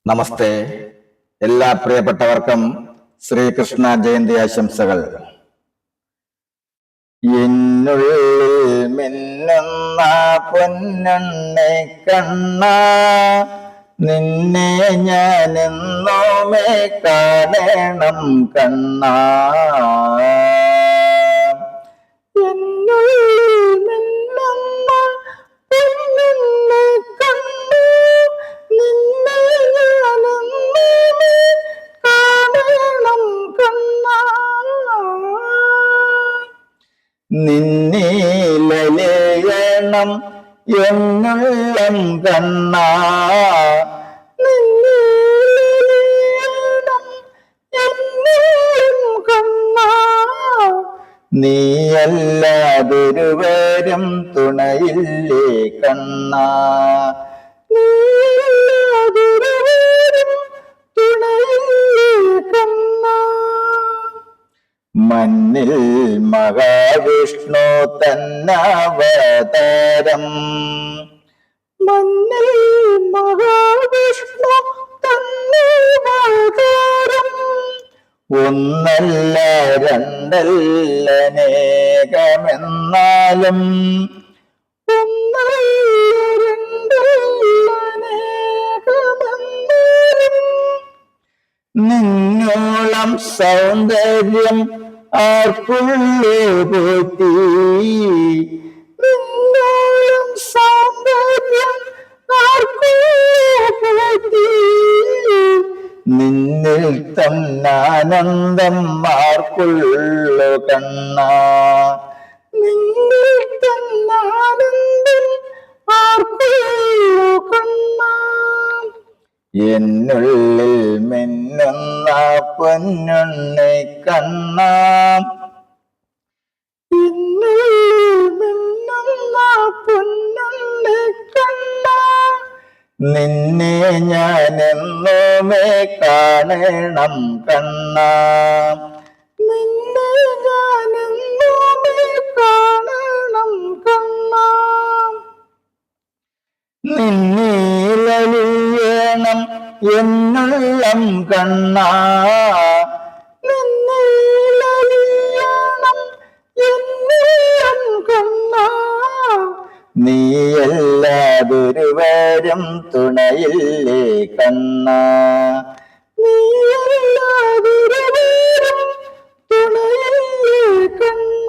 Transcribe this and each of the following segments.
നമസ്തേ. എല്ലാ പ്രിയപ്പെട്ടവർക്കും ശ്രീകൃഷ്ണ ജയന്തി ആശംസകൾ. എന്നുള്ളിൽ മിന്നുന്ന പൊന്നുണ്ണി കണ്ണ, നിന്നെ ഞാനെന്നോമേ കാണണം കണ്ണ. നിന്നിലലിയണം എന്നുള്ളം കണ്ണ, നീയല്ലാതൊരുവരും തുണയില്ലേ കണ്ണ. മണ്ണിൽ മഹാവിഷ്ണു തന്നവതാരം, മണ്ണിൽ മഹാവിഷ്ണു തന്നവതാരം, ഒന്നല്ല രണ്ടല്ല അനേകമെന്നാലും, നിന്നോളം സൗന്ദര്യം ആർക്കുള്ളു പോറ്റി, നിന്നോളം സൗന്ദര്യം ആർക്കുള്ളു പോറ്റി, നിന്നിൽ തന്നാനന്ദം ആർക്കുള്ളു കണ്ണ. നിന്നിൽ തന്നാനന്ദം ആർക്കുള്ളു കണ്ണ. എന്നുള്ളിൽ മിന്നുന്ന പൊന്നുണ്ണി കണ്ണ, എന്നുള്ളിൽ മിന്നുന്ന പൊന്നുണ്ണി കണ്ണ, നിന്നെ ഞാനെന്നോമേ കാണണം കണ്ണ. നിന്നെ ഞാനെന്നോമേ കാണണം കണ്ണ. നിന്നിലലിയണം എന്നുള്ളം കണ്ണ, നിന്നിലലിയണം എന്നുള്ളം കണ്ണ, നീയല്ലാതൊരുവരും തുണയില്ലേ കണ്ണ. നീയല്ലാതൊരുവരും തുണയില്ലേ കണ്ണ.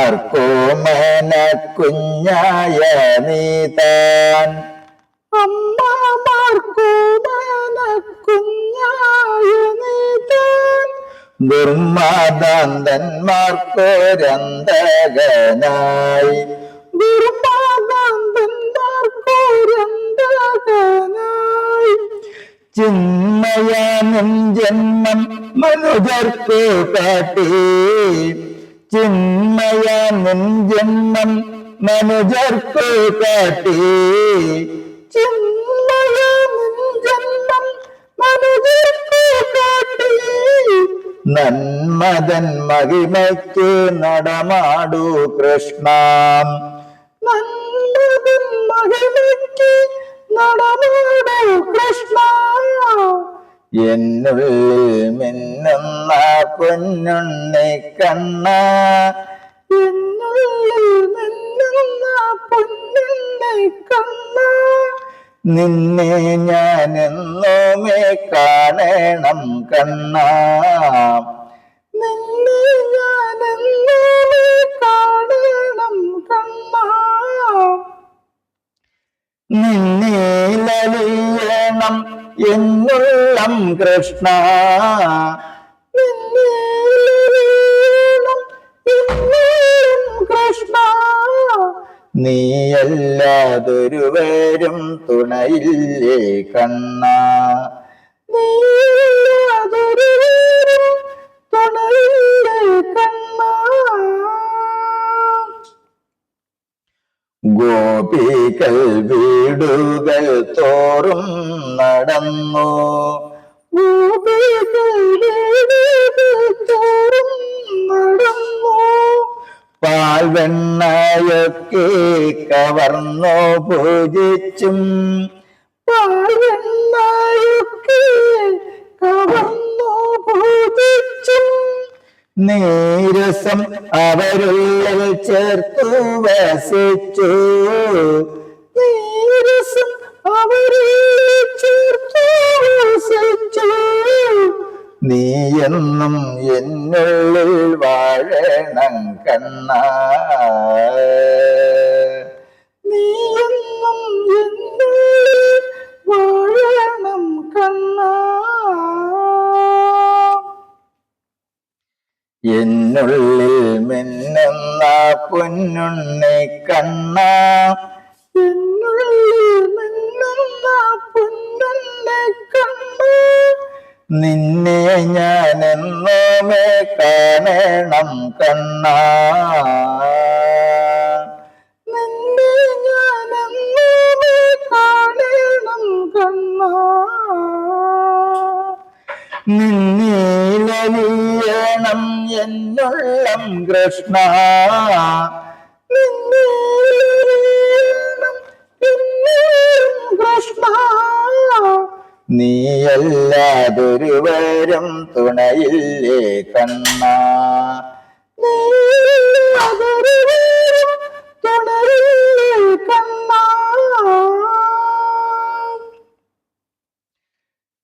അമ്മമാർക്കോമന കുഞ്ഞായ നീതാൻ, അമ്മമാർക്കോമന കുഞ്ഞായ നീതാൻ, ദുർമാതാന്തന്മാർക്കൊരന്തകനായി, ദുർമാതാന്തന്മാർക്കൊരന്തകനായി, ചിന്മയാനും ജന്മം മനുജർക്കു കാട്ടി, ചിന്മയാനും ജന്മം മനുജർക്കു കാട്ടി, ചിന്മയാനും ജന്മം മനുജർക്കു കാട്ടി, നന്മതൻ മഹിമയ്ക്ക് നടമാടൂ കൃഷ്ണ. നന്മതൻ മഹിമയ്ക്ക് നടമാടൂ കൃഷ്ണ. എന്നുള്ളിൽ മിന്നുന്ന പൊന്നുണ്ണി കണ്ണ, എന്നുള്ളിൽ മിന്നുന്ന പൊന്നുണ്ണി കണ്ണ, നിന്നെ ഞാനെന്നോമേ കാണണം കണ്ണ. നിന്നെ ഞാനെന്നോമേ കാണണം കണ്ണ. നിന്നിലലിയണം എന്നുള്ളം കൃഷ്ണ, നിന്നിലലിയണം എന്നുള്ളം കൃഷ്ണ, നീയല്ലാതൊരുവരും തുണയില്ലേ കണ്ണ. നീയല്ലാതൊരുവരും തുണയില്ലേ കണ്ണ. ഗോപികൾ വീടുകൾ തോറും നടന്നു, ഗോപികൾ വീടുകൾ തോറും നടന്നു, പാൽ വെണ്ണയൊക്കെ കവർന്നു പൂജിച്ചും പാൽവെണ്ണയൊക്കെ കവർന്നു പൂജിച്ചും നീരസം അവരുള്ളിൽ ചേർത്തു വസിച്ചു നീരസം അവരിൽ ചേർത്തു വസിച്ചു നീയെന്നും എന്നുള്ളിൽ വാഴണം കണ്ണാ നീയെന്നും എന്നുള്ളിൽ വാഴണം കണ്ണാ എന്നുള്ളിൽ മിന്നുന്ന പൊന്നുണ്ണി കണ്ണാ എന്നുള്ളിൽ മിന്നുന്ന പൊന്നുണ്ണി കണ്ണാ നിന്നെ ഞാൻ എന്നോമേ കാണണം കണ്ണാ നിന്നെ ഞാനെന്നോമേ കാണണം കണ്ണാ നിന്നീലീയണം എന്നുള്ളം കൃഷ്ണ നിന്നേലറിയണം എന്നെയും കൃഷ്ണ നീയല്ലാതൊരുവരും തുണയില്ലേ കണ്ണാ നീയല്ലാതൊരുവരും തുണയില്ലേ കണ്ണാ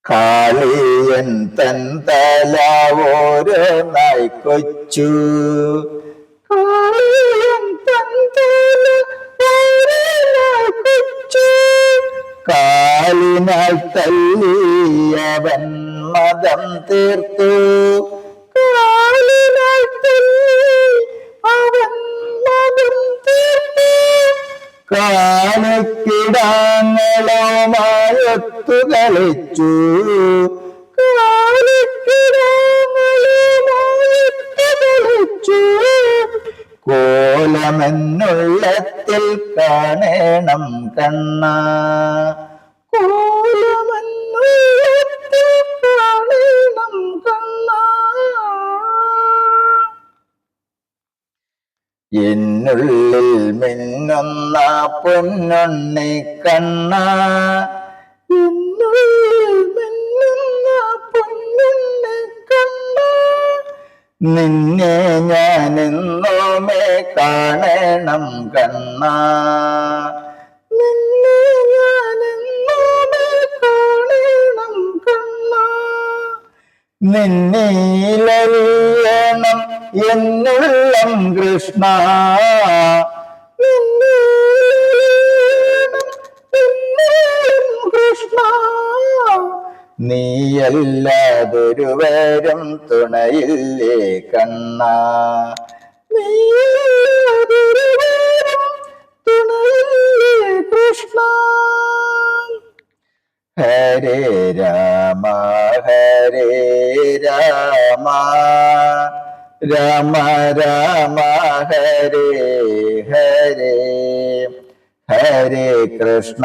കാളിയൻ തൻ തല ഓരോന്നായി കൊച്ചു കാളിയൻ തൻ തല ഓരോന്നായി കൊച്ചു കാലിനാൽ തല്ലിയവൻ മതം തീർത്തു കാലിനാൽ തല്ലി അവൻ മതം തീർത്തു കാലക്കിടാങ്ങളുമായൊത്തു കളിച്ചു കാലിക്കിടാങ്ങളുമായൊത്തു കളിച്ചു കോലമെന്നുള്ളത്തിൽ കാണണം കണ്ണാ കോലമെന്നുള്ളത്തിൽ കാണണം കണ്ണാ എന്നുള്ളിൽ മിന്നുന്ന പൊന്നുണ്ണി കണ്ണാ എന്നുള്ളിൽ മിന്നുന്ന പൊന്നുണ്ണി കണ്ണാ നിന്നെ ഞാൻ എന്നോമേ കാണണം കണ്ണാ നിന്നെ ഞാനെന്നോമേ കാണണം കണ്ണാ നിന്നീലറിയണം എന്നുള്ളം കൃഷ്ണ നിന്നേലറിയണം എന്നെയും കൃഷ്ണ നീയല്ലാതൊരുവരും തുണയില്ലേ കണ്ണാ നീയല്ലാതൊരുവരും തുണയില്ലേ കൃഷ്ണ ഹരേ രാമ ഹരേ രാമ രാമ രാമ ഹരേ ഹരേ ഹരേ കൃഷ്ണ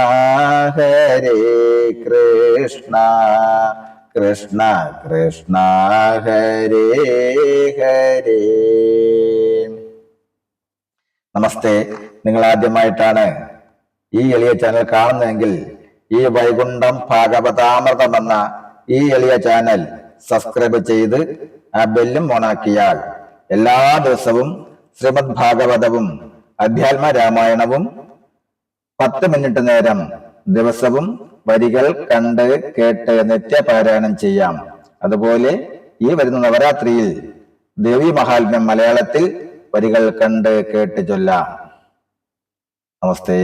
കൃഷ്ണ കൃഷ്ണ ഹരേ ഹരേ. നമസ്തേ. നിങ്ങൾ ആദ്യമായിട്ടാണ് ഈ എളിയ ചാനൽ കാണുന്നതെങ്കിൽ ഈ വൈകുണ്ഠം ഭാഗവതാമൃതം എന്ന ഈ എളിയ ചാനൽ സബ്സ്ക്രൈബ് ചെയ്ത് ആ ബെല്ലും ഓണാക്കിയാൽ എല്ലാ ദിവസവും ശ്രീമദ് ഭാഗവതവും അധ്യാത്മ രാമായണവും 10 മിനിറ്റ് നേരം ദിവസവും വരികൾ കണ്ട് കേട്ട് നിത്യപാരായണം ചെയ്യാം. അതുപോലെ ഈ വരുന്ന നവരാത്രിയിൽ ദേവി മഹാത്മ്യം മലയാളത്തിൽ വരികൾ കണ്ട് കേട്ട് ചൊല്ലാം. നമസ്തേ.